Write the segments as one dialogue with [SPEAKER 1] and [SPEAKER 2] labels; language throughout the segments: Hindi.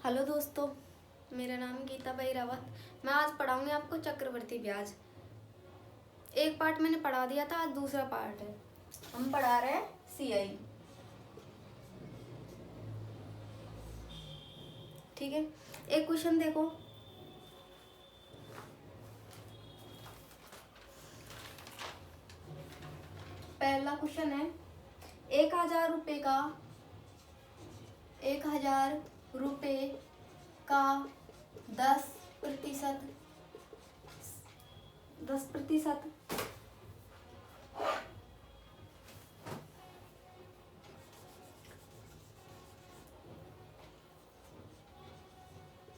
[SPEAKER 1] हेलो दोस्तों, मेरा नाम गीता बाई रावत। मैं आज पढ़ाऊंगी आपको चक्रवृद्धि ब्याज। एक पार्ट मैंने पढ़ा दिया था, आज दूसरा पार्ट है। हम पढ़ा रहे हैं CI। ठीक है, एक क्वेश्चन देखो। पहला क्वेश्चन है 1000 रुपये का 10% 10%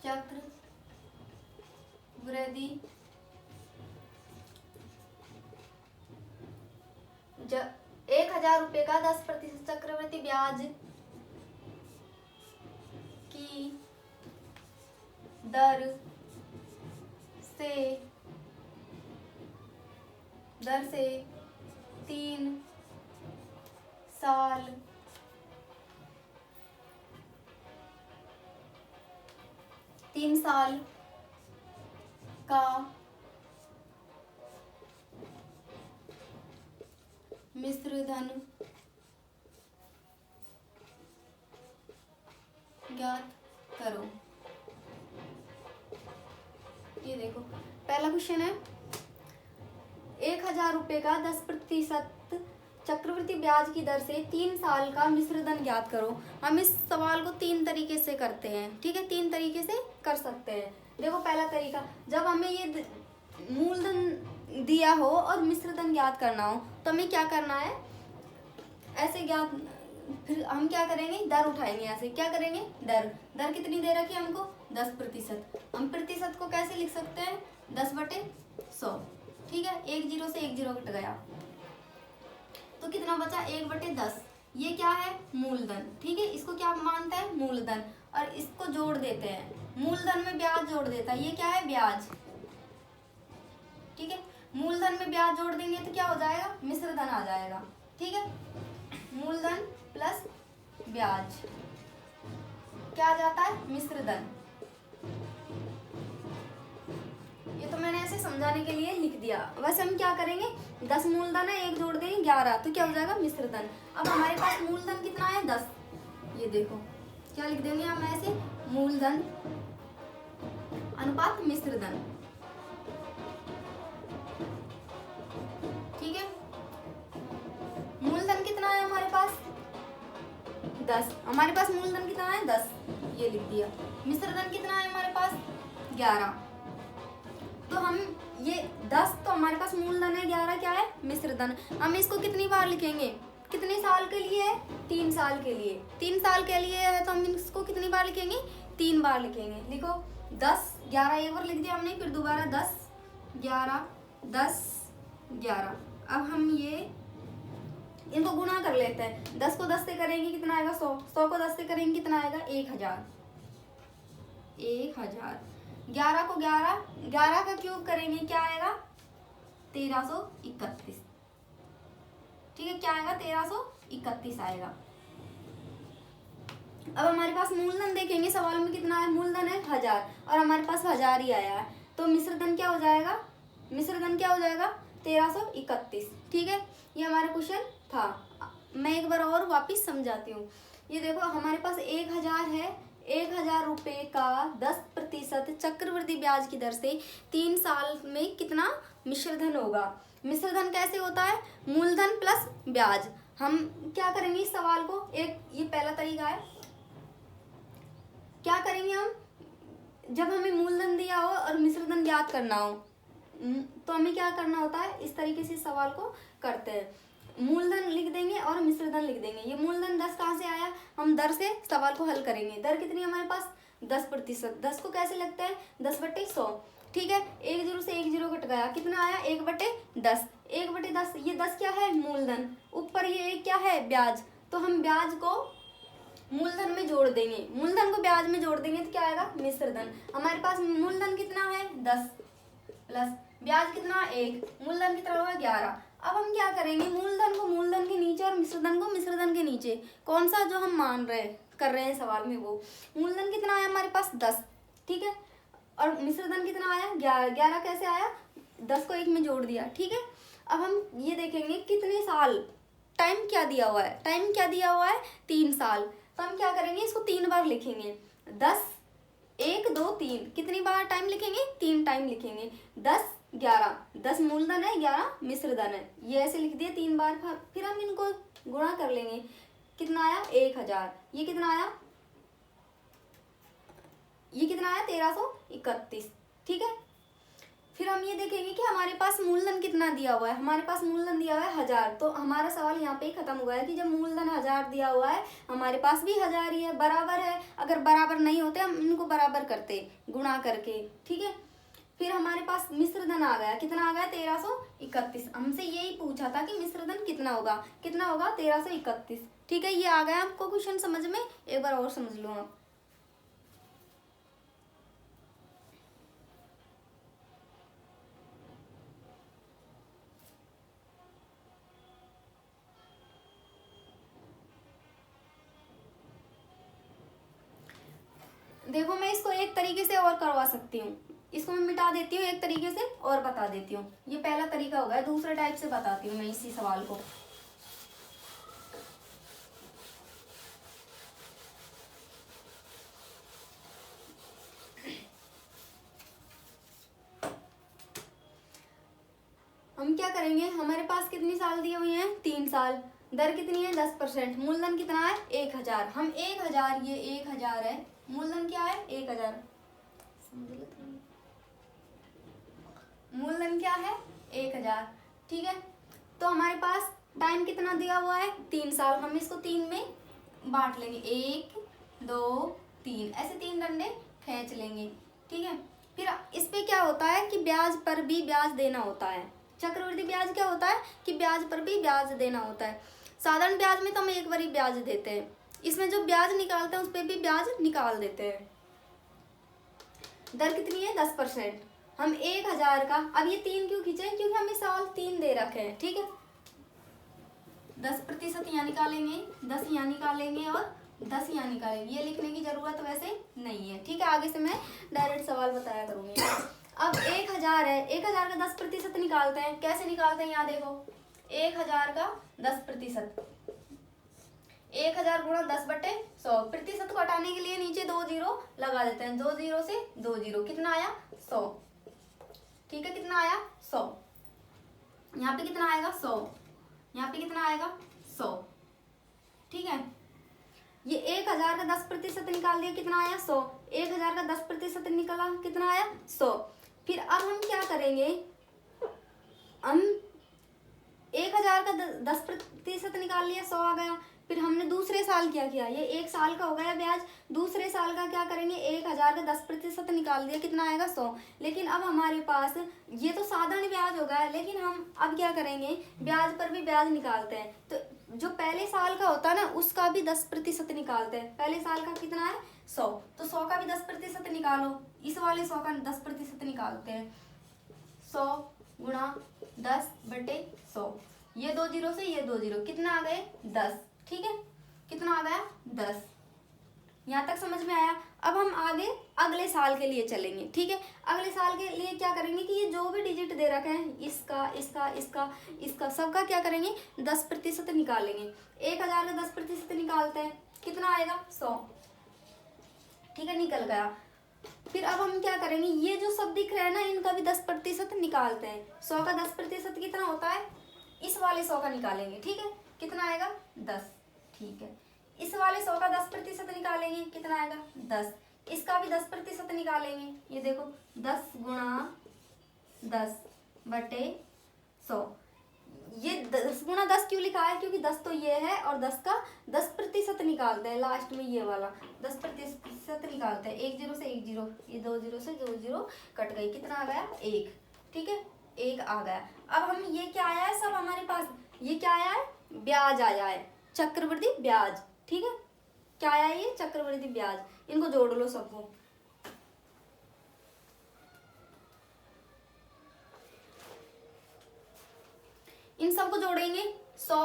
[SPEAKER 1] चक्रवृद्धि 1000 रुपये का 10% चक्रवृद्धि ब्याज की दर से 3 साल का मिश्र धन ज्ञात करो। ये देखो, पहला क्वेश्चन है 1000 रुपये का 10% चक्रवृद्धि ब्याज की दर से 3 साल का मिश्र धन ज्ञात करो। हम इस सवाल को 3 तरीके से करते हैं। ठीक है, 3 तरीके से कर सकते हैं। देखो, पहला तरीका, जब हमें ये मूलधन दिया हो और मिश्र धन ज्ञात करना हो तो हमें क्या करना है, ऐसे ज्ञात, फिर हम क्या करेंगे, दर उठाएंगे। ऐसे क्या करेंगे, दर कितनी दे रखी है हमको, 10%। हम प्रतिशत को कैसे लिख सकते हैं, 10/100। ठीक है, 1 0 से 1 0 कट गया तो कितना बचा, 1/10। ये क्या है, मूलधन। ठीक है, इसको क्या मानते हैं, मूलधन। और इसको जोड़ देते हैं, मूलधन में ब्याज जोड़ देता है। ये क्या है, ब्याज। ठीक है, मूलधन में ब्याज जोड़ देंगे तो क्या हो जाएगा, मिश्र धन आ जाएगा। ठीक है, मूलधन प्लस ब्याज क्या आ जाता है, मिश्र धन। ये तो मैंने ऐसे समझाने के लिए लिख दिया। वैसे हम क्या करेंगे, 10 मूलधन है, 1 जोड़ देंगे 11 तो क्या हो जाएगा, मिश्र धन। अब हमारे पास मूलधन कितना है, 10। ये देखो, क्या लिख देंगे हम ऐसे, मूलधन अनुपात मिश्र धन। ठीक है, मूलधन कितना है हमारे पास, 10। हमारे पास मूलधन कितना है, 10। ये लिख दिया। मिश्र धन कितना है हमारे पास, 11। तो हम ये 10 तो हमारे पास मूलधन है, 11 क्या है, मिश्र धन। हम इसको कितनी बार लिखेंगे, कितने साल के लिए है, 3 साल के लिए। 3 साल के लिए है तो हम इसको कितनी बार लिखेंगे, 3 बार लिखेंगे। लिखो, 10 11 एक बार लिख दिया हमने, फिर दोबारा 10 11 10 11। अब हम ये इनको गुणा कर लेते हैं। 10 को 10 से करेंगे कितना आएगा, 100। 100 को 10 से करेंगे कितना आएगा, 1000। 11 को 11 का क्यूब करेंगे क्या आएगा, 1331। ठीक है, क्या आएगा, 1331 आएगा। अब हमारे पास मूलधन देखेंगे, सवाल में कितना है, मूलधन है 1000 और हमारे पास 1000 ही आया है तो मिश्र धन क्या हो जाएगा, 1331। ठीक है, ये हमारा क्वेश्चन था। मैं एक बार और वापिस समझाती हूँ। ये देखो, हमारे पास 1000 है, 1000 रुपये का 10% चक्रवृद्धि ब्याज की दर से 3 साल में कितना मिश्र धन होगा। मिश्र धन कैसे होता है, मूलधन प्लस ब्याज। हम क्या करेंगे इस सवाल को, एक ये पहला तरीका है। क्या करेंगे हम, जब हमें मूलधन दिया हो और मिश्र धन ज्ञात करना हो तो हमें क्या करना होता है, इस तरीके से सवाल को करते हैं। मूलधन लिख देंगे और मिश्र धन लिख देंगे। ये मूलधन 10 कहाँ से आया, हम दर से सवाल को हल करेंगे। दर कितनी है हमारे पास, 10%। 10 को कैसे लगता है, 10/100। ठीक है, 1 0 से 1 0 कट गया, कितना आया, 1/10। 1/10, ये 10 क्या है, मूलधन। ऊपर ये 1 क्या है, ब्याज। तो हम ब्याज को मूलधन में जोड़ देंगे, मूलधन को ब्याज में जोड़ देंगे तो क्या आएगा, मिश्र धन। हमारे पास मूलधन कितना है, 10 प्लस ब्याज कितना, 1। मूलधन कितना होगा, 11। अब हम क्या करेंगे, मूलधन को मूलधन के नीचे और मिश्रधन को मिश्रधन के नीचे, कौन सा जो हम मान रहे हैं कर रहे हैं सवाल में वो। मूलधन कितना आया हमारे पास 10, ठीक है, और मिश्रधन कितना आया 11। 11 कैसे आया, 10 को 1 में जोड़ दिया, ठीक है। अब हम ये देखेंगे कितने साल, टाइम क्या दिया हुआ है, टाइम क्या दिया हुआ है 3 साल। तो हम क्या करेंगे, इसको 3 बार लिखेंगे, 10 1 2 3, कितनी बार टाइम लिखेंगे, 3 टाइम लिखेंगे। 10 11, 10 मूलधन है, 11 मिश्रधन है, ये ऐसे लिख दिए 3 बार। फिर हम इनको गुणा कर लेंगे, कितना आया 1000, ये कितना आया, ये कितना आया 1331, ठीक है। फिर हम ये देखेंगे कि हमारे पास मूलधन कितना दिया हुआ है, हमारे पास मूलधन दिया हुआ है 1000। तो हमारा सवाल यहाँ पे ही खत्म हुआ है कि जब मूलधन 1000 दिया हुआ है, हमारे पास भी 1000 ही है, बराबर है। अगर बराबर नहीं होते हम इनको बराबर करते गुणा करके, ठीक है। फिर हमारे पास मिश्रधन आ गया, कितना आ गया 1331। हमसे यही पूछा था कि मिश्रधन कितना होगा, कितना होगा 1331, ठीक है। ये आ गया आपको क्वेश्चन समझ में, एक बार और समझ लो आप। देखो मैं इसको एक तरीके से और करवा सकती हूँ, इसको मैं मिटा देती हूँ, एक तरीके से और बता देती हूँ। ये पहला तरीका होगा, दूसरे टाइप से बताती हूँ मैं इसी सवाल को। हम क्या करेंगे, हमारे पास कितनी साल दिए हुए हैं 3 साल, दर कितनी है 10%, मूलधन कितना है 1000। हम 1000, ये 1000 है, मूलधन क्या है 1000, मूलधन क्या है 1000, ठीक है। तो हमारे पास टाइम कितना दिया हुआ है 3 साल, हम इसको 3 में बांट लेंगे, 1 2 3, ऐसे 3 डंडे खींच लेंगे, ठीक है। फिर इस पे क्या होता है कि ब्याज पर भी ब्याज देना होता है। चक्रवृद्धि ब्याज क्या होता है कि ब्याज पर भी ब्याज देना होता है। साधारण ब्याज में तो हम एक बार ही ब्याज देते हैं, इसमें जो ब्याज निकालते हैं उस पर भी ब्याज निकाल देते हैं। दर कितनी है 10%, हम 1000 का, अब ये 3 क्यों खींचे, क्योंकि हमें सवाल 3 दे रखे हैं, ठीक है। 10% यहाँ निकालेंगे, 10 यहाँ निकालेंगे और 10 यहाँ निकालेंगे, ये लिखने की जरूरत वैसे नहीं है, ठीक है। आगे से मैं डायरेक्ट सवाल बताया करूंगी। अब 1000 है, 1000 का 10% निकालते हैं, कैसे निकालते हैं यहाँ देखो, 1000 का 10%, 1000 गुणा 10/100, प्रतिशत को हटाने के लिए नीचे 2 जीरो लगा देते हैं, 2 जीरो से 2 जीरो, कितना आया 100, ठीक है। कितना आया 100, यहाँ पे कितना आएगा 100, यहाँ पे कितना आएगा 100, ठीक है। ये 1000 का 10% निकाल दिया, कितना आया 100, 1000 का 10% निकला, कितना आया 100। फिर अब हम क्या करेंगे, हम 1000 का 10% निकाल लिया, 100 आ गया। फिर हमने दूसरे साल क्या किया, ये 1 साल का हो गया ब्याज, दूसरे साल का क्या करेंगे, 1000 का 10% निकाल दिया, कितना आएगा 100। लेकिन अब हमारे पास ये तो साधारण ब्याज हो गया, लेकिन हम अब क्या करेंगे, ब्याज पर भी ब्याज निकालते हैं। तो जो पहले साल का होता है ना, उसका भी 10% निकालते हैं। पहले साल का कितना है 100, तो 100 का भी 10% निकालो, इस वाले 100 का 10% निकालते हैं, 100 गुणा 10/100, ये 2 जीरो से ये 2 जीरो, कितना आ गए 10, ठीक है। कितना आ गया 10, यहाँ तक समझ में आया। अब हम आगे अगले साल के लिए चलेंगे, ठीक है। अगले साल के लिए क्या करेंगे कि ये जो भी डिजिट दे रखे हैं, इसका इसका इसका इसका सबका क्या करेंगे 10% निकालेंगे। 1000 का 10% निकालते हैं, कितना आएगा 100, ठीक है, निकल गया। फिर अब हम क्या करेंगे, ये जो सब दिख रहा है ना, इनका भी 10% निकालते हैं। 100 का 10% कितना होता है, इस वाले 100 का निकालेंगे, ठीक है। कितना आएगा 10, ठीक है। इस वाले 100 का 10% निकालेंगे, कितना आएगा 10, इसका भी 10% निकालेंगे, ये देखो 10 गुणा 10/100। ये 10 गुणा 10 क्यों लिखा है, क्योंकि 10 तो ये है और 10 का 10% निकालते हैं, लास्ट में ये वाला 10% निकालते हैं। 1 जीरो से 1 जीरो, ये 2 जीरो से 2 जीरो कट गई, कितना आ गया 1, ठीक है, 1 आ गया। अब हम ये क्या आया है सब हमारे पास, ये क्या आया है ब्याज आया है, चक्रवृद्धि ब्याज, ठीक है। क्या आया है ये चक्रवृद्धि ब्याज, इनको जोड़ लो सबको। इन सबको जोड़ेंगे, 100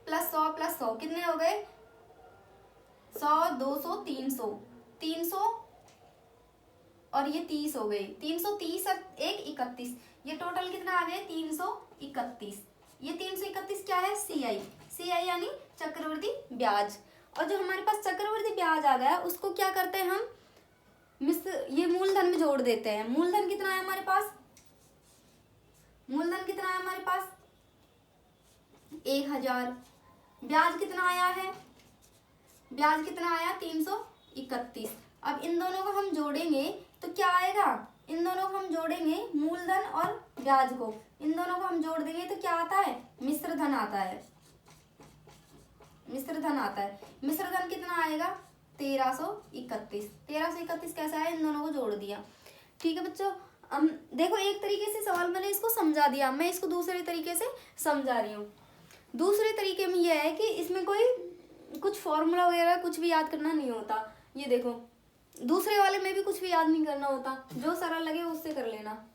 [SPEAKER 1] + 100 + 100 कितने हो गए 100, 200, 300, 300 और ये 30 हो गई, 330 और 1 31, ये टोटल कितना आ गया 331। ये 331 क्या है, सीआई, सीआई यानी चक्रवृद्धि ब्याज। और जो हमारे पास चक्रवृद्धि ब्याज आ गया उसको क्या करते हैं हम, ये मूलधन में जोड़ देते हैं। मूलधन कितना है हमारे पास, मूलधन कितना है हमारे पास 1000। ब्याज कितना आया है, ब्याज कितना आया 331। अब इन दोनों को हम जोड़ेंगे तो क्या आएगा, इन दोनों को हम जोड़ेंगे मूलधन और ब्याज को, इन दोनों को हम जोड़ देंगे तो क्या आता है, मिश्र धन आता है, मिश्र धन आता है। मिश्र धन कितना आएगा 1331। 1331 कैसा है, इन दोनों को जोड़ दिया। ठीक है बच्चों, देखो एक तरीके से सवाल मैंने इसको समझा दिया, मैं इसको दूसरे तरीके से समझा रही हूँ। दूसरे तरीके में यह है कि इसमें कोई कुछ फॉर्मूला वगैरह कुछ भी याद करना नहीं होता। ये देखो दूसरे वाले में भी कुछ भी याद नहीं करना होता, जो सरल लगे उससे कर लेना।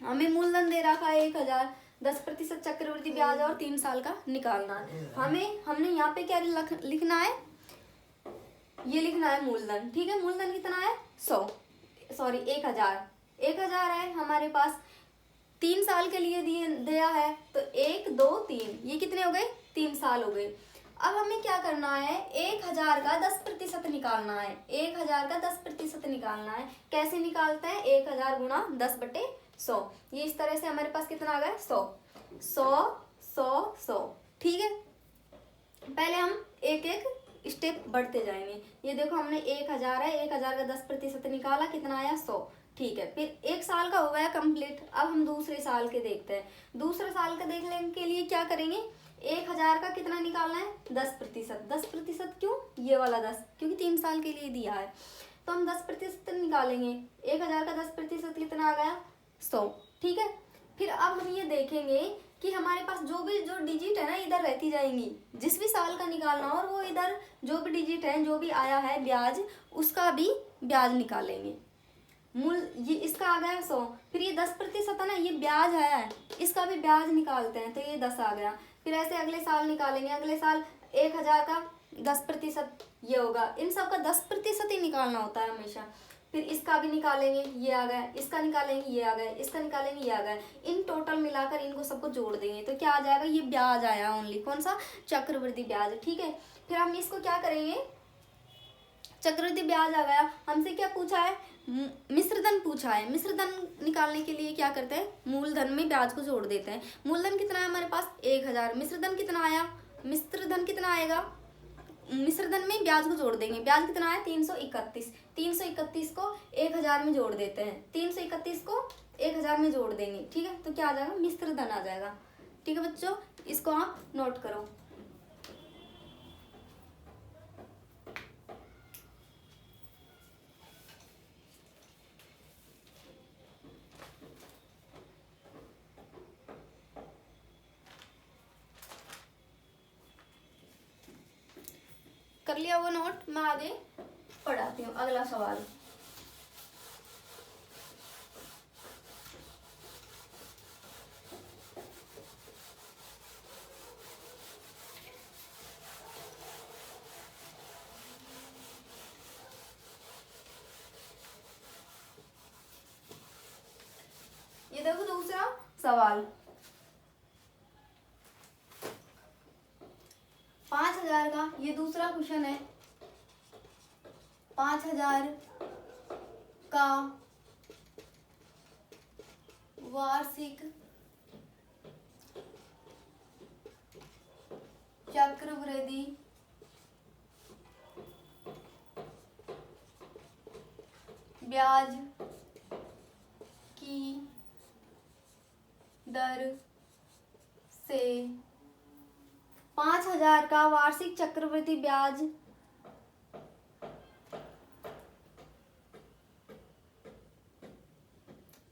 [SPEAKER 1] हमें मूलधन दे रखा है 1000, 10% चक्रवृद्धि ब्याज और 3 साल का निकालना है। हमने यहाँ पे क्या लिखना है, ये लिखना है मूलधन। ठीक है, मूलधन कितना है 1000 है हमारे पास, 3 साल के लिए दिया है तो 1 2 3, ये कितने हो गए 3 साल हो गए। अब हमें क्या करना है, 1000 का 10% निकालना है, 1000 का 10% निकालना है। कैसे निकालते हैं, 1000 गुणा 10/100, ये इस तरह से हमारे पास कितना आ गया 100 100 100 100। ठीक है, पहले हम एक एक स्टेप बढ़ते जाएंगे। ये देखो हमने 1000 है, 1000 का 10% निकाला, कितना आया 100। ठीक है, फिर 1 साल का हो गया कंप्लीट। अब हम दूसरे साल के देखते हैं। दूसरे साल का देखने के लिए क्या करेंगे, 1000 का कितना निकालना है 10%। 10% क्यों, ये वाला 10, क्योंकि 3 साल के लिए दिया है तो हम 10% निकालेंगे। 1000 का 10% कितना आ गया 100। ठीक है, फिर अब हम ये देखेंगे कि हमारे पास जो डिजिट है ना इधर रहती जाएंगी, जिस भी साल का निकालना और वो इधर जो भी डिजिट है, जो भी आया है ब्याज, उसका भी ब्याज निकालेंगे। ये इसका आ गया 100, फिर ये 10% है ना, ये ब्याज है, इसका भी ब्याज निकालते हैं तो ये 10 आ गया। फिर ऐसे अगले साल निकालेंगे, अगले साल 1000 का 10% ये होगा। इन सब का 10% ही निकालना होता है हमेशा। फिर इसका भी निकालेंगे, ये आ गया, इसका निकालेंगे, ये आ गया, इसका निकालेंगे, ये आ गया। इन टोटल मिलाकर इनको सबको जोड़ देंगे तो क्या आ जाएगा, ये ब्याज आया ओनली, कौन सा, चक्रवृद्धि ब्याज। ठीक है, फिर हम इसको क्या करेंगे, चक्रवृद्धि ब्याज आ गया, हमसे क्या पूछा है, मिश्रधन पूछा है। मिश्रधन निकालने के लिए क्या करते हैं, मूलधन में ब्याज को जोड़ देते हैं। मूलधन कितना है हमारे पास 1000, मिश्रधन कितना आया, मिश्रधन कितना आएगा, मिश्रधन में ब्याज को जोड़ देंगे। ब्याज कितना है 331, 331 को 1000 में जोड़ देते हैं, 331 को 1000 में जोड़ देंगे। ठीक है, तो क्या आ जाएगा, मिश्रधन आ जाएगा। ठीक है बच्चों, इसको आप नोट करो। कर लिया वो नोट, मैं आगे पढ़ाती हूँ अगला सवाल। ये देखो दूसरा सवाल, 5000 का, ये दूसरा क्वेश्चन है। 5000 का वार्षिक चक्रवृद्धि ब्याज की दर से 5000 का वार्षिक चक्रवृद्धि ब्याज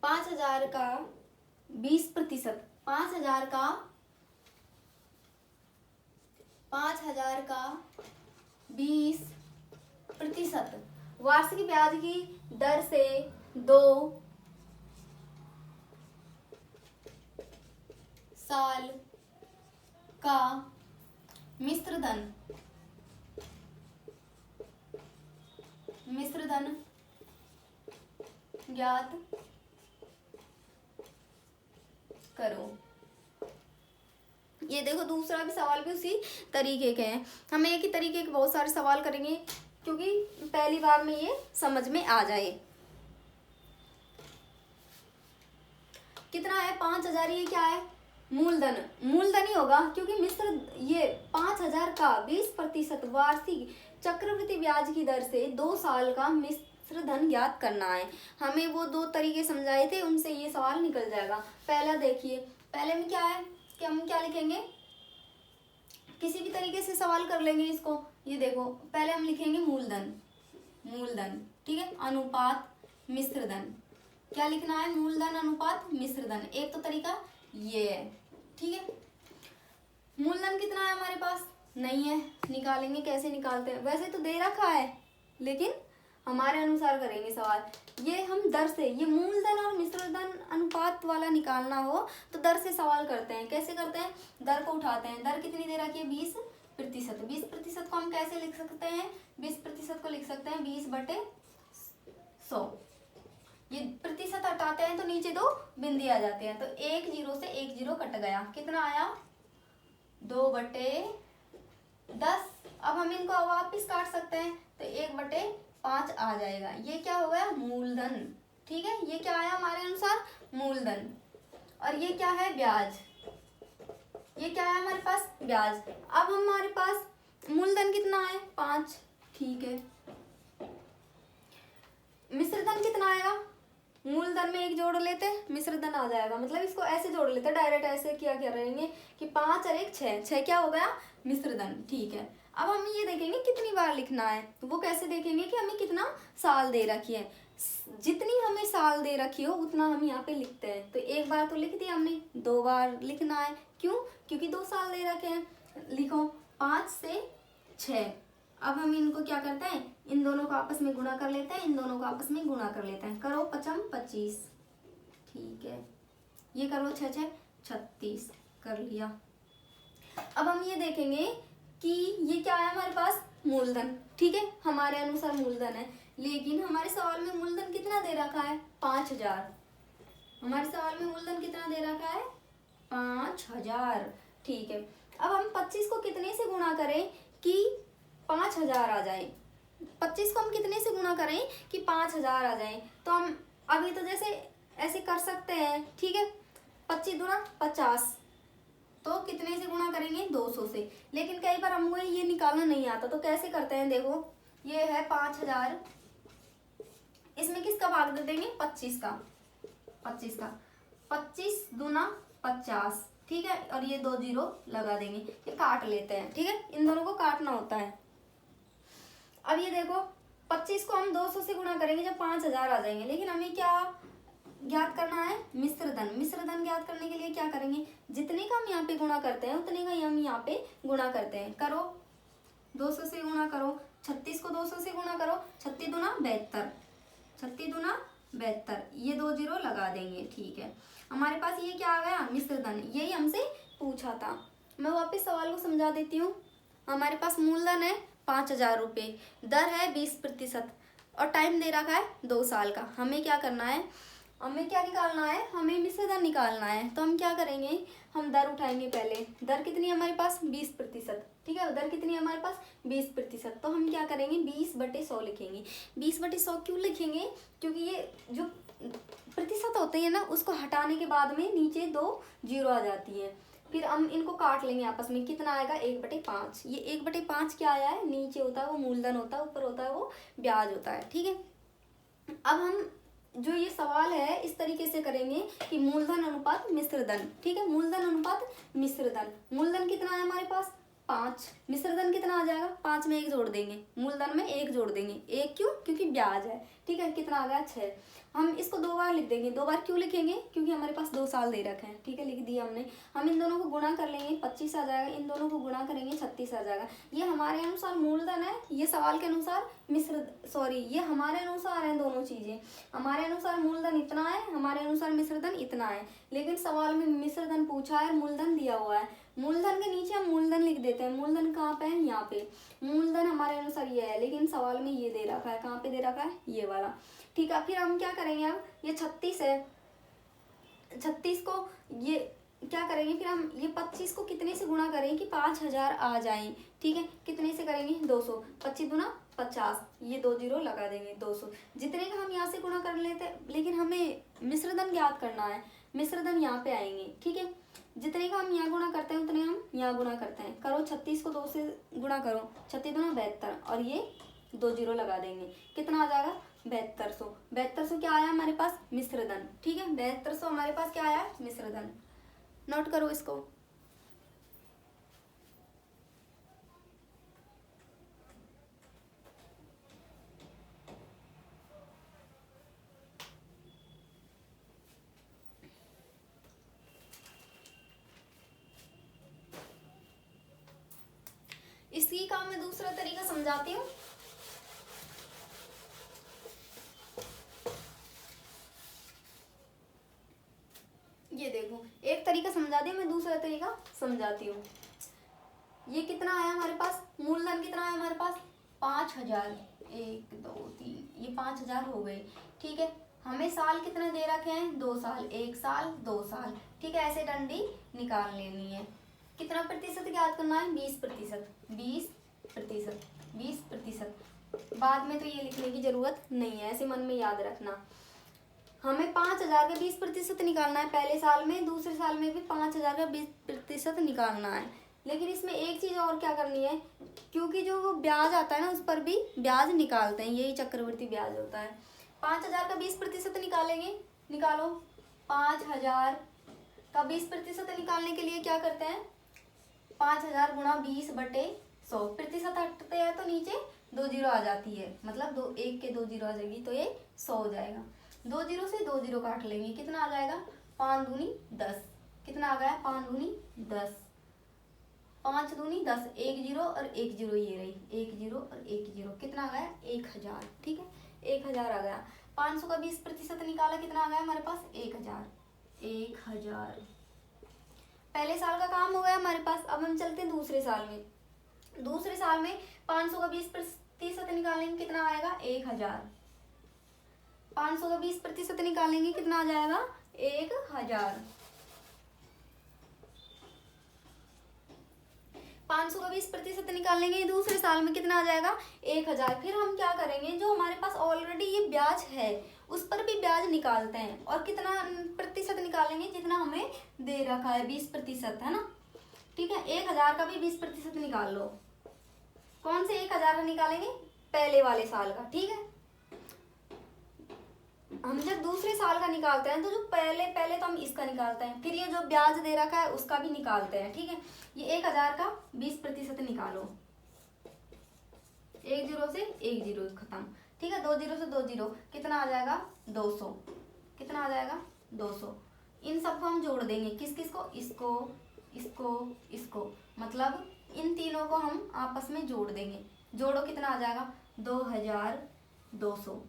[SPEAKER 1] पाँच हजार का 20%, 5000 का 20% वार्षिक ब्याज की दर से 2 साल का मिश्रधन मिश्र धन ज्ञात करो। ये देखो दूसरा भी सवाल भी उसी तरीके के हैं। हम एक ही तरीके के बहुत सारे सवाल करेंगे क्योंकि पहली बार में ये समझ में आ जाए। कितना है 5000, ये क्या है मूलधन, मूलधन ही होगा क्योंकि मिश्र ये 5000 का 20% वार्षिक चक्रवृद्धि ब्याज की दर से 2 साल का मिश्र धन ज्ञात करना है। हमें वो 2 तरीके समझाए थे, उनसे ये सवाल निकल जाएगा। पहला देखिए, पहले में क्या है कि हम क्या लिखेंगे, किसी भी तरीके से सवाल कर लेंगे इसको। ये देखो पहले हम लिखेंगे मूलधन, मूलधन ठीक है, अनुपात मिश्र धन। क्या लिखना है, मूलधन अनुपात मिश्र धन। एक तो तरीका ये है, ठीक है। मूलधन कितना है हमारे पास, नहीं है, निकालेंगे, कैसे निकालते हैं, वैसे तो दे रखा है लेकिन हमारे अनुसार करेंगे सवाल। ये हम दर से, ये मूलधन और मिश्र धन अनुपात वाला निकालना हो तो दर से सवाल करते हैं। कैसे करते हैं, दर को उठाते हैं। दर कितनी दे रखी है 20%। 20% को हम कैसे लिख सकते हैं, 20% को लिख सकते हैं 20/100। ये प्रतिशत हटाते हैं तो नीचे 2 बिंदी आ जाते हैं, तो 1 0 से 1 0 कट गया, कितना आया 2/10। अब हम इनको वापिस काट सकते हैं तो 1/5 आ जाएगा। ये क्या हो गया मूलधन, ठीक है, ये क्या आया हमारे अनुसार मूलधन। और ये क्या है ब्याज, ये क्या है हमारे पास ब्याज। अब हमारे पास मूलधन कितना है 5, ठीक है। मिश्रधन कितना आएगा, मूलधन में 1 जोड़ लेते मिश्रधन आ जाएगा, मतलब इसको ऐसे जोड़ लेते डायरेक्ट, ऐसे क्या करेंगे कि 5 और 1 6, 6 क्या हो गया मिश्रधन, ठीक है। अब हम ये देखेंगे कितनी बार लिखना है, तो वो कैसे देखेंगे कि हमें कितना साल दे रखी है। जितनी हमें साल दे रखी हो उतना हम यहाँ पे लिखते हैं। तो 1 बार तो लिख दिया हमने, 2 बार लिखना है, क्यों, क्योंकि 2 साल दे रखे हैं। लिखो 5 से 6। अब हम इनको क्या करते हैं, इन दोनों को आपस में गुणा कर लेते हैं, इन दोनों को आपस में गुणा कर लेते हैं। करो 5 25, ठीक है। ये करो 6 6 36, कर लिया। अब हम ये देखेंगे कि ये क्या है हमारे पास मूलधन, ठीक है, हमारे अनुसार मूलधन है, लेकिन हमारे सवाल में मूलधन कितना दे रखा है 5000। हमारे सवाल में मूलधन कितना दे रखा है 5000, ठीक है। अब हम 25 को कितने से गुणा करें कि 5000 आ जाए। 25 को हम कितने से गुणा करें कि 5000 आ जाए, तो हम अभी तो जैसे ऐसे कर सकते हैं, ठीक है। 25 दूना 50, तो कितने से गुणा करेंगे 200 से। लेकिन कई बार हमको ये निकालना नहीं आता, तो कैसे करते हैं, देखो ये है 5000, इसमें किसका भाग दे देंगे 25 का, 25 का, 25 दूना 50, ठीक है। और ये 2 0 लगा देंगे, ये काट लेते हैं, ठीक है, इन दोनों को काटना होता है। अब ये देखो 25 को हम 200 से गुणा करेंगे जब 5000 आ जाएंगे, लेकिन हमें क्या ज्ञात करना है मिश्रधन। मिश्रधन ज्ञात करने के लिए क्या करेंगे, जितने का हम यहाँ पे गुणा करते हैं उतने का हम यहाँ पे गुणा करते हैं। करो 200 से गुणा करो, 36 को 200 से गुणा करो, 36 दूना 72, 36 दूना 72, ये 2 0 लगा देंगे, ठीक है। हमारे पास ये क्या आ गया मिश्रधन, यही हमसे पूछा था। मैं वापस सवाल को समझा देती हूँ। हमारे पास मूलधन है 5000 रुपये, दर है 20% और टाइम दे रखा है 2 साल का। हमें क्या करना है, हमें क्या निकालना है, हमें मिश्रधन निकालना है। तो हम क्या करेंगे, हम दर उठाएंगे पहले। दर कितनी है हमारे पास 20%, ठीक है। दर कितनी है हमारे पास 20%, तो हम क्या करेंगे 20/100 लिखेंगे। 20/100 क्यों लिखेंगे, क्योंकि ये जो प्रतिशत होते हैं ना, उसको हटाने के बाद में नीचे 2 0 आ जाती है। फिर हम इनको काट लेंगे आपस में, कितना आएगा 1/5। ये 1/5 क्या आया है, नीचे होता है वो मूलधन होता है, ऊपर होता है वो ब्याज होता है, ठीक है। अब हम जो ये सवाल है इस तरीके से करेंगे कि मूलधन अनुपात मिश्रधन, ठीक है, मूलधन अनुपात मिश्रधन। मूलधन कितना है हमारे पास 5, मिश्रधन कितना आ जाएगा, 5 में 1 जोड़ देंगे, मूलधन में 1 जोड़ देंगे। 1 क्यों, क्योंकि ब्याज है, ठीक है। कितना आ गया 6। हम इसको 2 बार लिख देंगे। 2 बार क्यों लिखेंगे? क्योंकि हमारे पास 2 साल दे रखे हैं, ठीक है, लिख दिया हमने। हम इन दोनों को गुणा कर लेंगे, 25 आ जाएगा, इन दोनों को गुणा करेंगे 36 आ जाएगा। ये हमारे अनुसार मूलधन है, ये सवाल के अनुसार ये हमारे अनुसार है दोनों चीजें। हमारे अनुसार मूलधन इतना है, हमारे अनुसार मिश्रधन इतना है, लेकिन सवाल में मिश्रधन पूछा है, मूलधन दिया हुआ है। मूलधन के नीचे हम मूलधन लिख देते हैं। मूलधन कहाँ पे है? यहाँ पे। मूलधन हमारे अनुसार ये है, लेकिन सवाल में ये दे रखा है। कहाँ पे दे रखा है? ये वाला, ठीक है। फिर हम क्या करेंगे, अब ये 36 है, 36 को ये क्या करेंगे, फिर हम ये 25 को कितने से गुणा करेंगे कि 5000 आ जाए, ठीक है। कितने से करेंगे? 200, 25 गुना 50, ये 2 जीरो लगा देंगे, 200। जितने का हम यहाँ से गुणा कर लेते हैं, लेकिन हमें मिश्रधन ज्ञात करना है, मिश्रधन यहाँ पे आएंगे, ठीक है। जितने का हम यहाँ गुणा करते हैं उतने हम यहाँ गुणा करते हैं। करो 36 को 2 से गुणा करो, 36 दूना 72, और ये 2 जीरो लगा देंगे। कितना आ जाएगा? 7200। 7200 क्या आया हमारे पास? मिश्रधन, ठीक है। 7200 हमारे पास क्या आया? मिश्रधन। नोट करो इसको। इसी का मैं दूसरा तरीका समझाती हूँ। ये देखो, एक तरीका समझा दिया, मैं दूसरा तरीका समझाती हूँ। ये कितना आया हमारे पास? मूलधन कितना आया हमारे पास? 5000। 1 2 3, ये 5000 हो गए, ठीक है। हमें साल कितने दे रखे हैं? 2 साल, 1 साल 2 साल, ठीक है। ऐसे डंडी निकाल लेनी है। कितना प्रतिशत ज्ञात करना है? 20%, 20%, 20%। बाद में तो ये लिखने की जरूरत नहीं है, ऐसे मन में याद रखना। हमें 5000 का 20% निकालना है पहले साल में, दूसरे साल में भी 5000 का 20% निकालना है। लेकिन इसमें एक चीज और क्या करनी है, क्योंकि जो वो ब्याज आता है ना, उस पर भी ब्याज निकालते हैं, यही चक्रवृद्धि ब्याज होता है। 5000 का 20% निकालेंगे, निकालो। 5000 का 20% निकालने के लिए क्या करते हैं? 5000 गुणा 20/100, प्रतिशत हटते हैं तो नीचे 2 जीरो आ जाती है, मतलब 2 1 के 2 जीरो आ जाएगी, तो ये 100 हो जाएगा। 2 जीरो से 2 जीरो काट लेंगे, कितना आ जाएगा? 5 दूनी 10। कितना आ गया? 5 दूनी 10, 5 दूनी 10, 1 जीरो और 1 जीरो ये रही, 1 जीरो और 1 जीरो, कितना आ गया? 1000, ठीक है। 1000 आ गया। 500 का 20% निकाला, कितना आ गया हमारे पास? 1000। 1000 पहले साल का काम हो गया हमारे पास। अब हम चलते हैं दूसरे साल में। दूसरे साल में 500 का 20% निकालेंगे, कितना आएगा? 1000। 500 का 20% निकालेंगे, कितना आ जाएगा? 1000। 500 का 20% निकालेंगे दूसरे साल में, कितना आ जाएगा? 1000। फिर हम क्या करेंगे, जो हमारे पास ऑलरेडी ये ब्याज है उस पर भी ब्याज निकालते हैं, और कितना प्रतिशत निकालेंगे? जितना हमें दे रखा है, 20%, है ना, ठीक है। 1000 का भी 20% निकाल लो। कौन से 1000 का निकालेंगे? पहले वाले साल का, ठीक है। हम जब दूसरे साल का निकालते हैं तो जो पहले तो हम इसका निकालते हैं, फिर ये जो ब्याज दे रखा है उसका भी निकालते हैं, ठीक है। ये 1000 का 20% निकालो, 1 जीरो से 1 जीरो खत्म, ठीक है। 2 जीरो से 2 जीरो, कितना आ जाएगा? 200। कितना आ जाएगा? 200। इन सबको हम जोड़ देंगे, किस किस को? इसको, इसको, इसको, मतलब इन तीनों को हम आपस में जोड़ देंगे। जोड़ो, कितना आ जाएगा? 2200,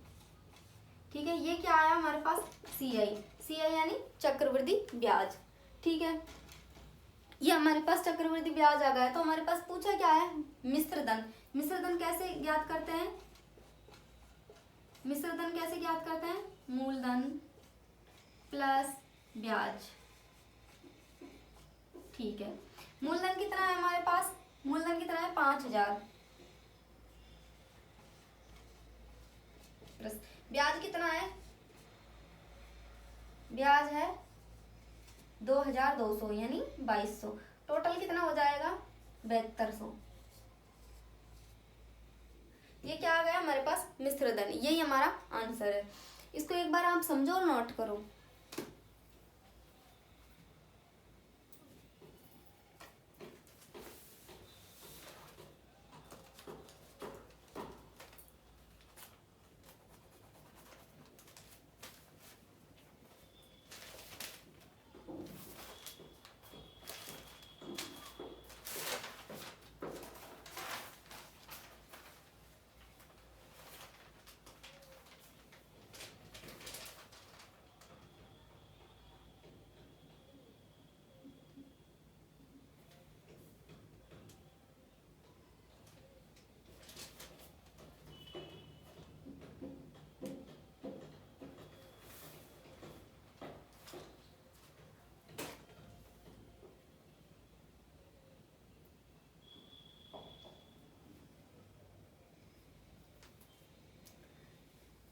[SPEAKER 1] ठीक है। ये क्या आया हमारे पास? CI यानी चक्रवृद्धि ब्याज, ठीक है। ये हमारे पास चक्रवृद्धि ब्याज आ गया है। तो हमारे पास पूछा क्या है? मिश्रधन। मिश्रधन कैसे ज्ञात करते हैं? मिश्रधन कैसे ज्ञात करते हैं? मूलधन प्लस ब्याज, ठीक है। मूलधन कितना है हमारे पास? मूलधन कितना है? 5000। ब्याज कितना है? ब्याज है 2200 यानी 2200। टोटल कितना हो जाएगा? 7200। ये क्या आ गया हमारे पास? मिश्रधन। यही हमारा आंसर है। इसको एक बार आप समझो और नोट करो।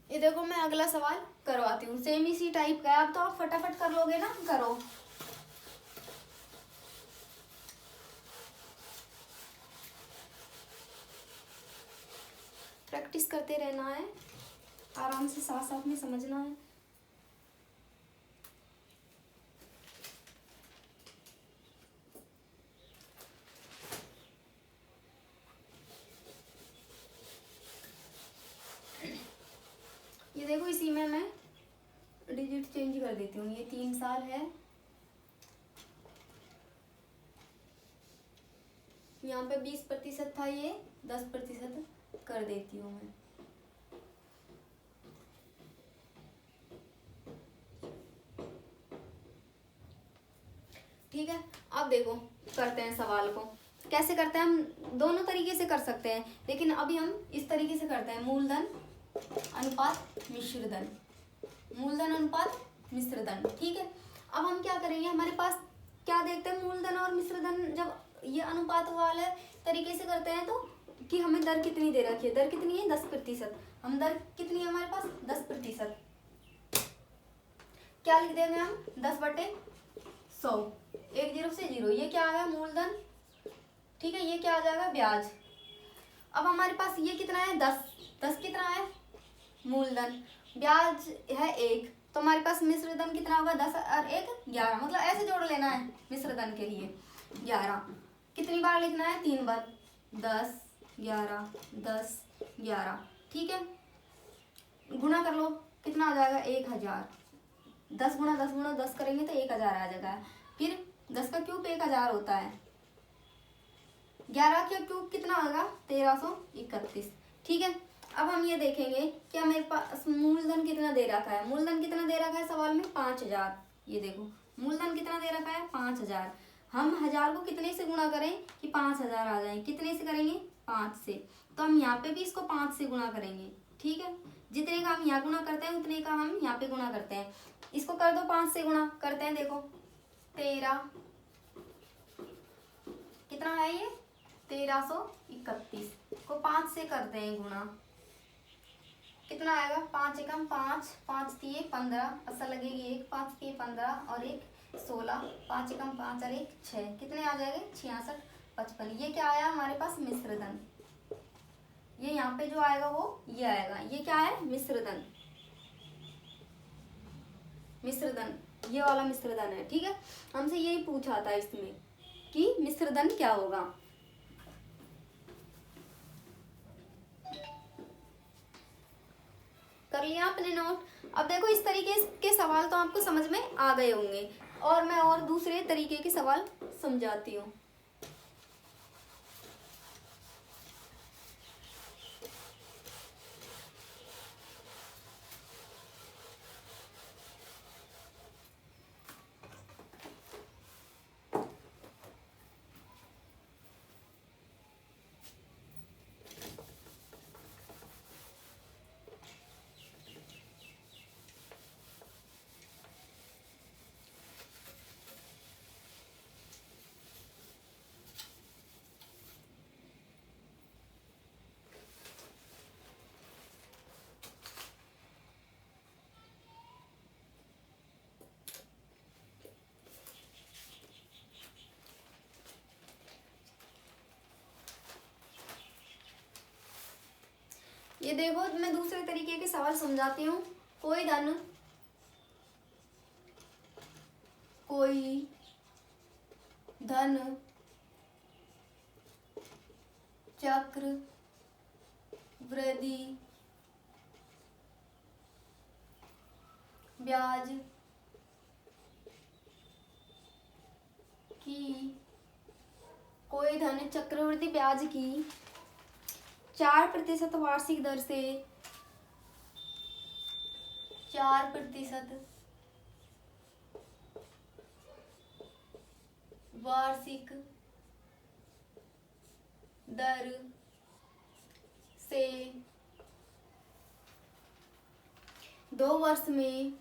[SPEAKER 1] ये देखो मैं अगला सवाल करवाती हूँ, सेम इसी टाइप का है। अब तो आप फटाफट कर लोगे ना, करो। प्रैक्टिस करते रहना है, आराम से साथ साथ में समझना है। ये देखो इसी में मैं डिजिट चेंज कर देती हूँ। ये 3 साल है, यहाँ पे 20% था, ये 10% कर देती हूँ मैं। ठीक है, अब देखो करते हैं सवाल को। कैसे करते हैं, हम दोनों तरीके से कर सकते हैं, लेकिन अभी हम इस तरीके से करते हैं, मूलधन अनुपात मिश्र धन, मूलधन अनुपात मिश्र धन। ठीक है, अब हम क्या करेंगे, हमारे पास क्या देखते हैं, मूलधन और मिश्र धन जब ये अनुपात वाले तरीके से करते हैं तो कि हमें दर कितनी दे रखी है, दर कितनी है 10%। हम दर कितनी है हमारे पास 10%, क्या लिख देंगे हम 10/100, 10 से 0, ये क्या आ गया मूलधन। ठीक है, ये क्या आ जाएगा ब्याज। अब हमारे पास ये कितना है 10 कितना है मूलधन, ब्याज है 1, तो हमारे पास मिश्र धन कितना होगा 10 और 1 11, मतलब ऐसे जोड़ लेना है मिश्र धन के लिए 11। कितनी बार लिखना है 3 बार, 10 11 10 11। ठीक है, गुणा कर लो, कितना आ जाएगा 1000, 10 गुणा 10 गुणा 10 करेंगे तो 1000 आ जाएगा। फिर 10 का क्यूब 1000 होता है, 11 का क्यूब कितना होगा 1331। ठीक है, अब हम ये देखेंगे कि मेरे पास मूलधन कितना दे रखा है, मूलधन कितना दे रखा है सवाल में 5000। ये देखो मूलधन कितना दे रखा है 5000। हम 1000 को कितने से गुणा करें कि 5000 आ जाए, कितने से करेंगे 5 से, तो हम यहाँ पे भी इसको 5 से गुणा करेंगे। ठीक है, जितने का हम यहाँ गुणा करते हैं उतने का हम यहाँ पे गुणा करते हैं। इसको कर दो 5 से गुणा, करते हैं, देखो 13 कितना है ये 1331 को 5 से करते हैं गुणा, कितना आएगा 5 एकम 5, 5 दिए 15, असल लगेगी 1, 5 दिए 15 और 1 16, 5 एकम 5 और 1 6, कितने आ जाएंगे 66 55। ये क्या आया हमारे पास मिश्र धन, ये यहाँ पे जो आएगा वो ये आएगा, ये क्या है मिश्र धन, मिश्र धन ये वाला मिश्र धन है। ठीक है, हमसे यही पूछा था इसमें कि मिश्र धन क्या होगा। कर लिया आपने नोट। अब देखो इस तरीके के सवाल तो आपको समझ में आ गए होंगे, और मैं और दूसरे तरीके के सवाल समझाती हूँ। ये देखो मैं दूसरे तरीके के सवाल समझाती हूँ। कोई धन चक्र वृद्धि ब्याज की, कोई धन चक्रवृद्धि ब्याज की 4% वार्षिक दर से 4% वार्षिक दर से 2 वर्ष में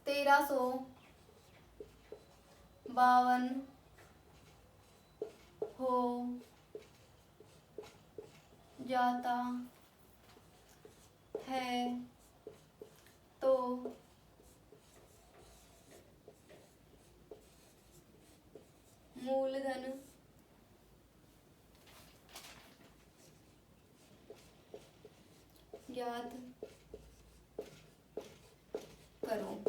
[SPEAKER 1] 1352 हो जाता है तो मूलधन ज्ञात करो।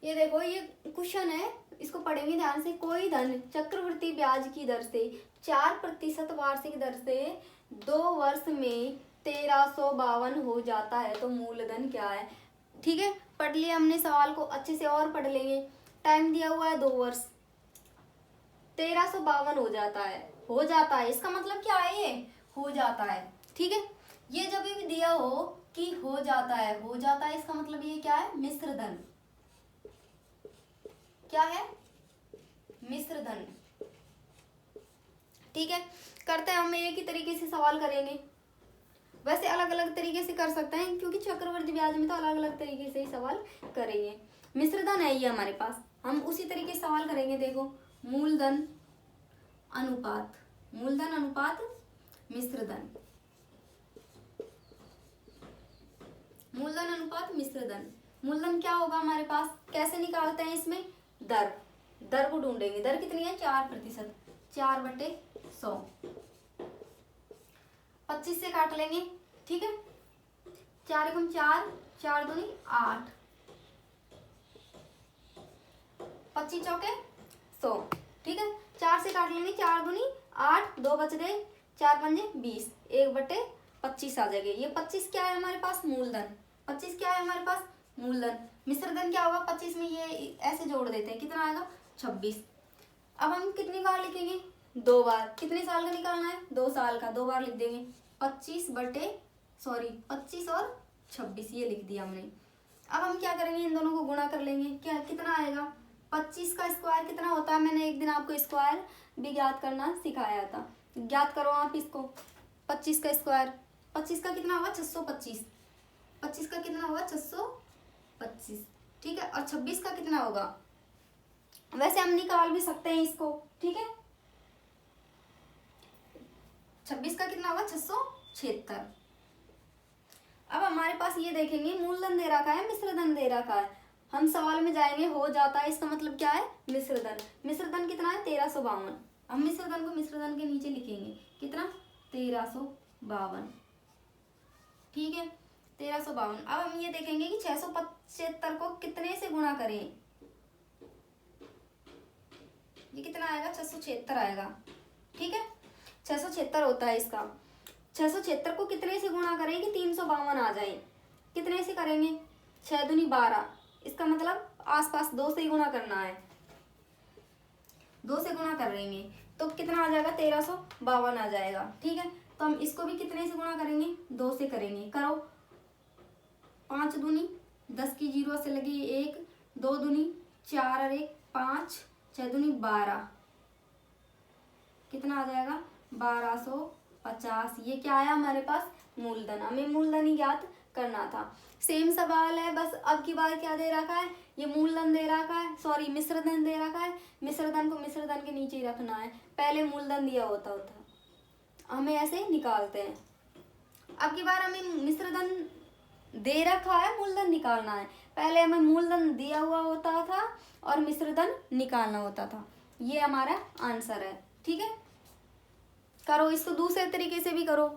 [SPEAKER 1] ये देखो, ये क्वेश्चन है, इसको पढ़ेंगे ध्यान से। कोई धन चक्रवृद्धि ब्याज की दर से 4% वार्षिक दर से 2 वर्ष में 1352 हो जाता है तो मूलधन क्या है। ठीक है, पढ़ लिया हमने सवाल को, अच्छे से और पढ़ लेंगे। टाइम दिया हुआ है 2 वर्ष, 1352 हो जाता है। हो जाता है इसका मतलब क्या है, ये हो जाता है। ठीक है, ये जब भी दिया हो कि हो जाता है, हो जाता है, इसका मतलब ये क्या है, मिश्र धन। क्या है, मिश्र धन। ठीक है, करते हैं हम एक ही तरीके से सवाल करेंगे। वैसे अलग अलग तरीके से कर सकते हैं क्योंकि चक्रवृद्धि ब्याज में तो अलग अलग तरीके से ही सवाल करेंगे। मिश्र धन है ये हमारे पास, हम उसी तरीके से सवाल करेंगे। देखो, मूलधन अनुपात, मूलधन अनुपात मिश्र धन, मूलधन अनुपात मिश्र धन। मूलधन क्या होगा हमारे पास, कैसे निकालते हैं इसमें, दर, दर को ढूंढेंगे। दर कितनी है, 4%, 4/100, 25 से काट लेंगे। ठीक है, 4 एकम 4, 4 दूनी 8, 25 चौके 100। ठीक है, 4 से काट लेंगे, 4 दूनी 8, 2 बच गए, 4 पंजे 20, 1/25 आ जाएगा। ये 25 क्या है हमारे पास, मूलधन। 25 क्या है हमारे पास, मूलधन। मिश्रधन क्या होगा, 25 में ये ऐसे जोड़ देते हैं, कितना आएगा, 26। अब हम कितनी बार लिखेंगे, 2 बार। कितने साल का निकालना है, 2 साल का, 2 बार लिख देंगे। 25 और 26 ये लिख दिया हमने। अब हम क्या करेंगे, इन दोनों को गुणा कर लेंगे। क्या, कितना आएगा, 25 का स्क्वायर कितना होता है, मैंने एक दिन आपको स्क्वायर भी ज्ञात करना सिखाया था, ज्ञात करो आप इसको। 25 का स्क्वायर, 25 का कितना होगा, 625, 25 का कितना होगा, 625। ठीक है, और 26 का कितना होगा, वैसे हम निकाल भी सकते हैं इसको। ठीक है, 26 का कितना होगा, 676। अब हमारे पास ये देखेंगे, मूलधन दे रखा है, मिश्रधन दे रखा है। हम सवाल में जाएंगे, हो जाता है, इसका मतलब क्या है, मिश्रधन। मिश्रधन कितना है, 1352। हम मिश्रधन को मिश्रधन के नीचे लिखेंगे, कितना, 1352। ठीक है, 1352। अब हम ये देखेंगे कि 675 को कितने से गुणा करें, ये कितना आएगा, 676 आएगा। ठीक है, 676 होता है इसका। 676 को कितने से गुणा करें कि 352 आ जाए, कितने से करेंगे, 6 दूनी 12, इसका मतलब आसपास 2 से ही गुणा करना है, 2 से गुणा कर लेंगे तो कितना आ जाएगा, 1352 आ जाएगा। ठीक है, तो हम इसको भी कितने से गुणा करेंगे, 2 से करेंगे। करो, 5 दूनी 10 की 0 से लगी 1, 2 दूनी 4 और 1 5, 6 दूनी 12, कितना आ जाएगा, 1250। ये क्या आया हमारे पास, मूलधन। हमें मूलधन ही ज्ञात करना था। सेम सवाल है, बस अब की बार क्या दे रखा है, ये मूलधन दे रखा है, सॉरी मिश्रधन दे रखा है। मिश्रधन को मिश्रधन के नीचे ही रखना है, पहले मूलधन दिया होता हमें ऐसे निकालते हैं। अब की बार हमें मिश्रधन दे रखा है, मूलधन निकालना है। पहले हमें मूलधन दिया हुआ होता था और मिश्रधन निकालना होता था। ये हमारा आंसर है। ठीक है, करो इसको दूसरे तरीके से भी करो।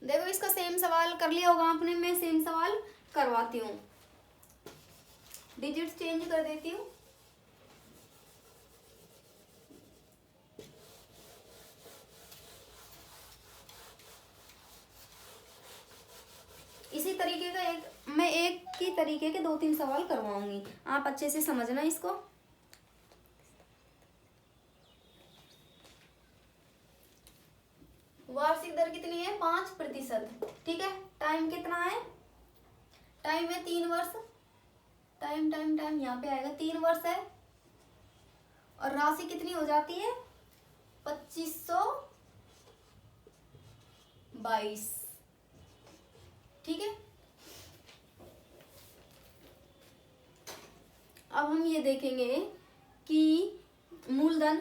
[SPEAKER 1] देखो, इसका सेम सवाल कर लिया होगा आपने, मैं सेम सवाल करवाती हूँ, डिजिट्स चेंज कर देती हूँ। इसी तरीके का मैं एक ही तरीके के 2-3 सवाल करवाऊंगी, आप अच्छे से समझना इसको। वार्षिक दर कितनी है? 5%। ठीक है। टाइम कितना है? टाइम है 3 वर्ष। टाइम टाइम टाइम यहाँ पे आएगा, 3 वर्ष है। और राशि कितनी हो जाती है? 2522। ठीक है। अब हम ये देखेंगे कि मूलधन,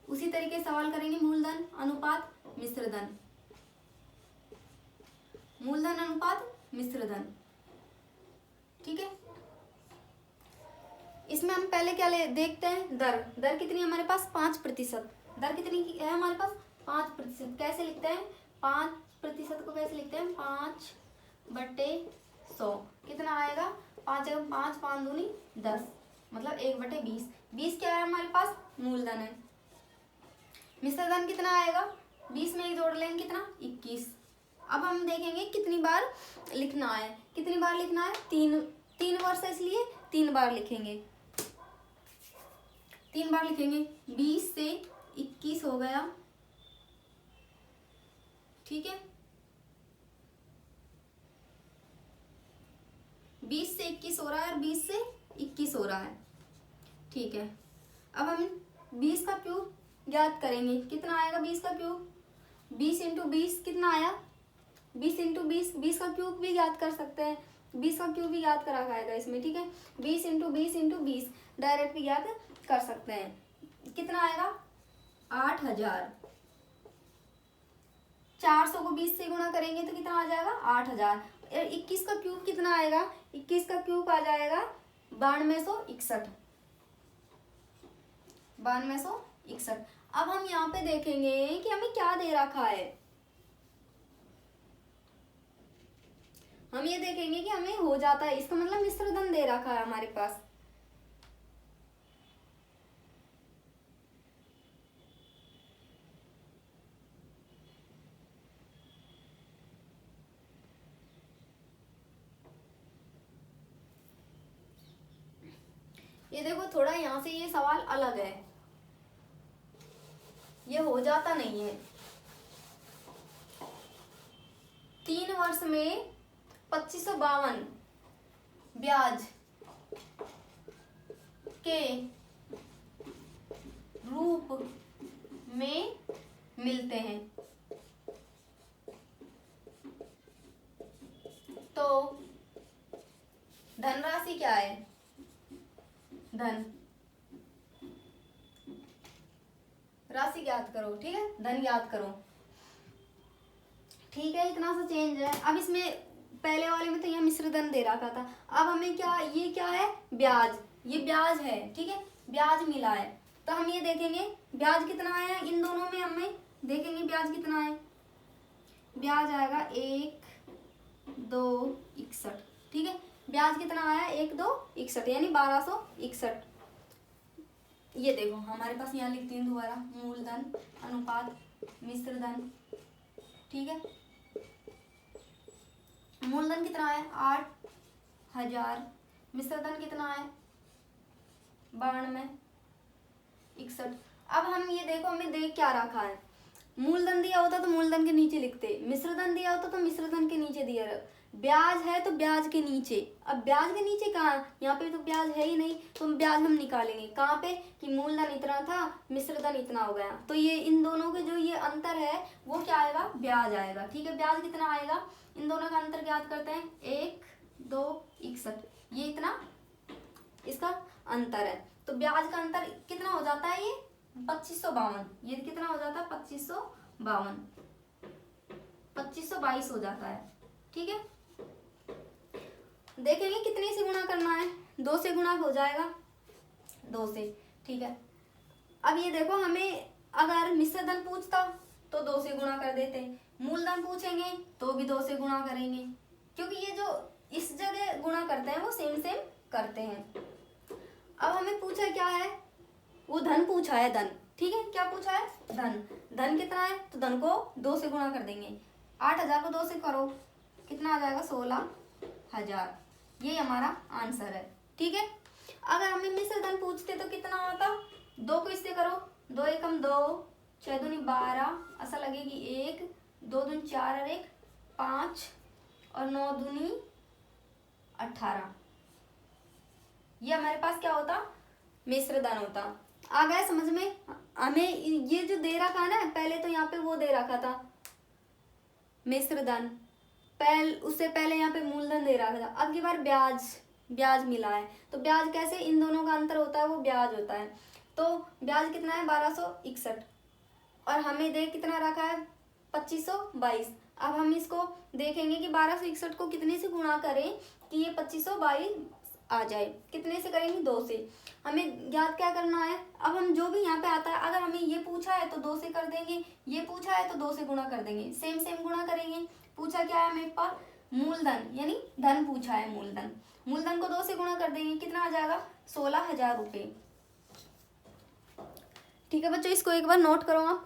[SPEAKER 1] उसी तरीके सवाल करेंगे, मूलधन अनुपात मिश्रधन, मूलधन अनुपात मिश्रधन। ठीक है। इसमें हम पहले क्या देखते हैं? दर। दर कितनी है हमारे पास? 5%। दर कितनी है हमारे पास? 5%। कैसे लिखते हैं? 5% को कैसे लिखते हैं? 5/100। कितना आएगा? 5 5 दूनी 10, मतलब 1/20। 20 क्या है हमारे पास? मूलधन है। मिश्रधन कितना आएगा? 20 में 1 जोड़ लेंगे, कितना? 21। अब हम देखेंगे कितनी बार लिखना है। कितनी बार लिखना है? 3 वर्ष है, इसलिए 3 बार लिखेंगे। 3 बार लिखेंगे। 20 से 21 हो गया। ठीक है। 20 से 21 हो रहा है और 20 से 21 हो रहा है। ठीक है। अब हम 20 का क्यूब ज्ञात करेंगे। कितना आएगा 20 का क्यूब? 20 × 20 कितना आया? 20 × 20, 20 का क्यूब भी ज्ञात कर सकते हैं। 20 का क्यूब भी ज्ञात करा जाएगा इसमें। ठीक है। 20 × 20 × 20 डायरेक्ट भी ज्ञात कर सकते हैं। कितना आएगा? 8000। 400 को 20 से गुणा करेंगे तो कितना आ जाएगा? 8000। 21 का क्यूब कितना आएगा? 21 का क्यूब आ जाएगा 9261। 9261। अब हम यहाँ पे देखेंगे कि हमें क्या दे रखा है। हम ये देखेंगे कि हमें हो जाता है, इसका मतलब मिश्रधन दे रखा है हमारे पास। ये देखो थोड़ा यहाँ से ये सवाल अलग है, ये हो जाता नहीं है। 3 वर्ष में 2552 ब्याज के रूप में मिलते हैं, तो धनराशि क्या है? धन राशि ज्ञात करो। ठीक है। धन ज्ञात करो। ठीक है। इतना सा चेंज है। अब इसमें पहले वाले में तो यहाँ मिश्रधन दे रखा था। अब हमें क्या, ये क्या है? ब्याज। ये ब्याज है। ठीक है। ब्याज मिला है तो हम ये देखेंगे ब्याज कितना आया। इन दोनों में हमें देखेंगे ब्याज कितना है। ब्याज आएगा 1,261। ठीक है। ब्याज कितना आया? 1,261 यानी 1261। ये देखो हमारे पास यहाँ लिखती हूँ दोबारा, मूलधन अनुपात मिश्रधन। ठीक है। मूलधन कितना है? 8000। मिश्रधन कितना है? 9261। अब हम ये देखो, हमें देख क्या रखा है। मूलधन दिया होता तो मूलधन के नीचे लिखते, मिश्रधन दिया होता तो मिश्रधन के नीचे दिया। ब्याज है तो ब्याज के नीचे। अब ब्याज के नीचे कहाँ? यहाँ पे तो ब्याज है ही नहीं, तो ब्याज हम निकालेंगे कहाँ पे कि मूलधन इतना था, मिश्रधन इतना हो गया, तो ये इन दोनों के जो ये अंतर है वो क्या आएगा? ब्याज आएगा। ठीक है। ब्याज कितना आएगा? इन दोनों का अंतर ज्ञात करते हैं। 1,261 ये इतना इसका अंतर है, तो ब्याज का अंतर कितना हो जाता है? ये 2552। ये कितना हो जाता है? 2552, 2522 हो जाता है। ठीक है। देखेंगे कितने से गुणा करना है। 2 से गुणा हो जाएगा, 2 से। ठीक है। अब ये देखो, हमें अगर मिश्रधन पूछता तो 2 से गुणा कर देते, मूलधन पूछेंगे तो भी 2 से गुणा करेंगे, क्योंकि ये जो इस जगह गुणा करते हैं वो सेम सेम करते हैं। अब हमें पूछा क्या है? वो धन पूछा है, धन। ठीक है। क्या पूछा है? धन। धन कितना है? तो धन को 2 से गुणा कर देंगे। 8000 को 2 से करो कितना आ जाएगा 16,000। ये हमारा आंसर है। ठीक है, अगर हमें मिश्र धन पूछते तो कितना आता, 2 को इससे करो, 2 एकम 2, 6 दूनी 12, ऐसा लगेगी 1, 2 दूनी 4 और 1 5 और 9 दूनी 18। ये हमारे पास क्या होता, मिश्र धन होता। आ गया समझ में। हमें ये जो दे रखा है ना, पहले तो यहाँ पे वो दे रखा था मिश्र धन, उससे पहले यहाँ पे मूलधन दे रखा था। अब की बार ब्याज मिला है, तो ब्याज कैसे, इन दोनों का अंतर होता है वो ब्याज होता है। तो ब्याज कितना है 1261 और हमें दे कितना रखा है 2522। अब हम इसको देखेंगे कि 1261 को कितने से गुणा करें कि ये 2522 आ जाए। कितने से करेंगे, 2 से। हमें ज्ञात क्या करना है, अब हम जो भी यहाँ पे आता है, अगर हमें ये पूछा है तो 2 से कर देंगे, ये पूछा है तो 2 से गुणा कर देंगे, सेम गुणा करेंगे। पूछा क्या है हमें पास, मूलधन, यानी धन पूछा है मूलधन, मूलधन को 2 से गुणा कर देंगे, कितना आ जाएगा 16,000 रुपये। ठीक है बच्चों, इसको एक बार नोट करो आप।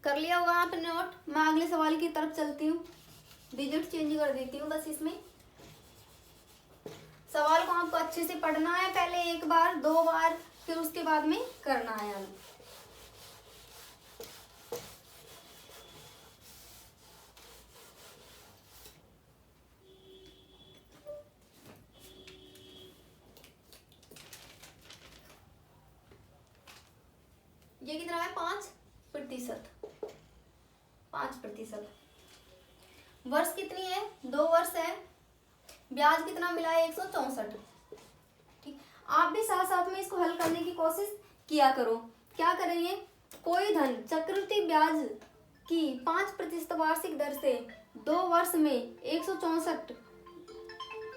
[SPEAKER 1] कर लिया होगा आपने नोट। मैं अगले सवाल की तरफ चलती हूँ, डिजिट चेंज कर देती हूँ बस इसमें। सवाल को आपको अच्छे से पढ़ना है, पहले 1 बार 2 बार, फिर उसके बाद में करना है हल। ये कितना है 5%, 5%। वर्ष कितनी है, 2 वर्ष है। ब्याज कितना मिला है 164। ठीक, आप भी साथ साथ में इसको हल करने की कोशिश किया करो। क्या करेंगे, कोई धन चक्रवृद्धि ब्याज की 5% वार्षिक दर से 2 वर्ष में 164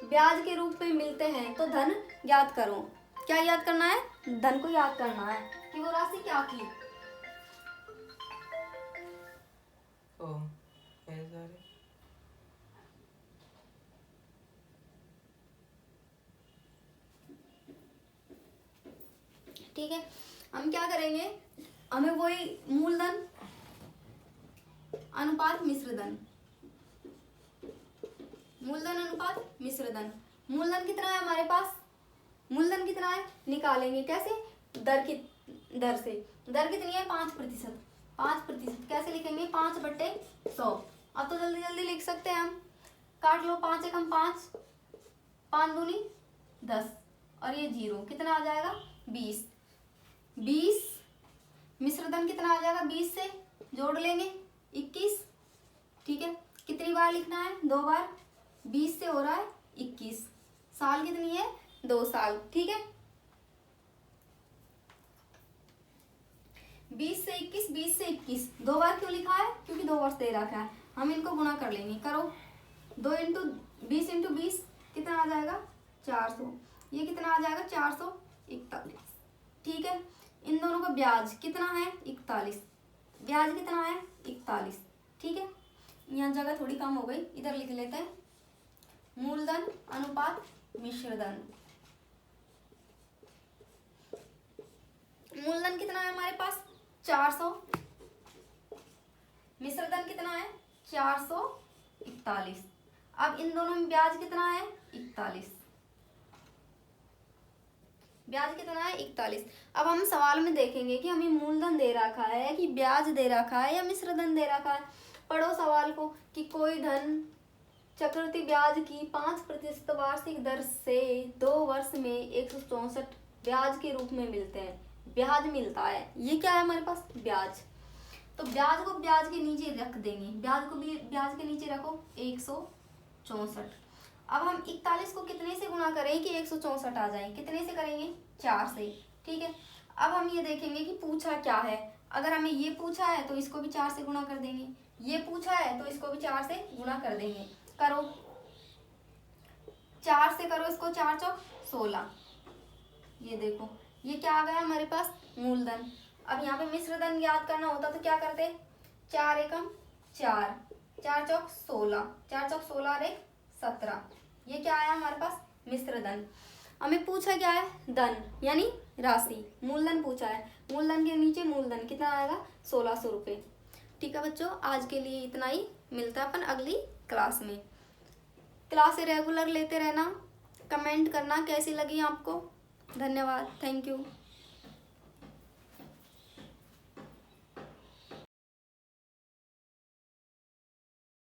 [SPEAKER 1] ब्याज के रूप में मिलते हैं तो धन याद करो। क्या याद करना है, धन को याद करना है कि वो राशि क्या थी। ठीक है, हम क्या करेंगे, हमें वही मूलधन अनुपात मिश्रधन, मूलधन अनुपात मिश्रधन। मूलधन कितना है हमारे पास, मूलधन कितना है निकालेंगे कैसे, दर से। दर कितनी है 5%, 5% कैसे लिखेंगे 5/100। अब तो जल्दी जल्दी लिख सकते हैं हम, काट लो, 5 एकम 5, 5 दूनी 10 और ये 0, कितना आ जाएगा 20। मिश्रधन कितना आ जाएगा 20 से जोड़ लेंगे 21। ठीक है, कितनी बार लिखना है, 2 बार, 20 से हो रहा है 21। साल कितनी है 2 साल। ठीक है, 20 से 21, 20 से 21, 2 बार क्यों लिखा है, क्योंकि 2 वर्ष दे रखा है। हम इनको गुणा कर लेंगे, करो 2 इंटू 20 इंटू 20 कितना आ जाएगा 400। ये कितना आ जाएगा 441। ठीक है, इन दोनों का ब्याज कितना है 41, ब्याज कितना है 41। ठीक है, यहाँ जगह थोड़ी कम हो गई, इधर लिख लेते हैं, मूलधन अनुपात मिश्रधन। मूलधन कितना है हमारे पास 400, मिश्रधन कितना है 441। अब इन दोनों में ब्याज कितना है 41, ब्याज कितना है 41। अब हम सवाल में देखेंगे कि हमें मूलधन दे रखा है कि ब्याज दे रखा है या मिश्रधन दे रखा है। पढ़ो सवाल को कि कोई धन चक्रवृद्धि ब्याज की 5% वार्षिक दर से 2 वर्ष में 164 ब्याज के रूप में मिलते हैं, ब्याज मिलता है। ये क्या है हमारे पास ब्याज, तो ब्याज को ब्याज के नीचे रख देंगे, ब्याज को भी ब्याज के नीचे रखो 164। अब हम 41 को कितने से गुणा करें कि 164 आ जाए, कितने से करेंगे 4 से। ठीक है, अब हम ये देखेंगे कि पूछा क्या है। अगर हमें ये पूछा है तो इसको भी 4 से गुणा कर देंगे, ये पूछा है तो इसको भी 4 से गुणा कर देंगे। करो 4 से करो इसको, 4 चौक 16। ये देखो ये क्या आ गया हमारे पास मूलधन। अब यहाँ पे मिश्र धन ज्ञात करना होता तो क्या करते, 4 एकम 4, 4 चौक 16, 4 चौक 16 और 1 17, ये क्या आया हमारे पास, मिश्र धन। हमें पूछा क्या है, धन यानी राशि, मूलधन पूछा है, मूलधन के नीचे मूलधन कितना आएगा, 1600 रुपये। ठीक है बच्चों, आज के लिए इतना ही, मिलता है अपन अगली क्लास में। क्लास रेगुलर लेते रहना, कमेंट करना कैसी लगी आपको। धन्यवाद, थैंक यू।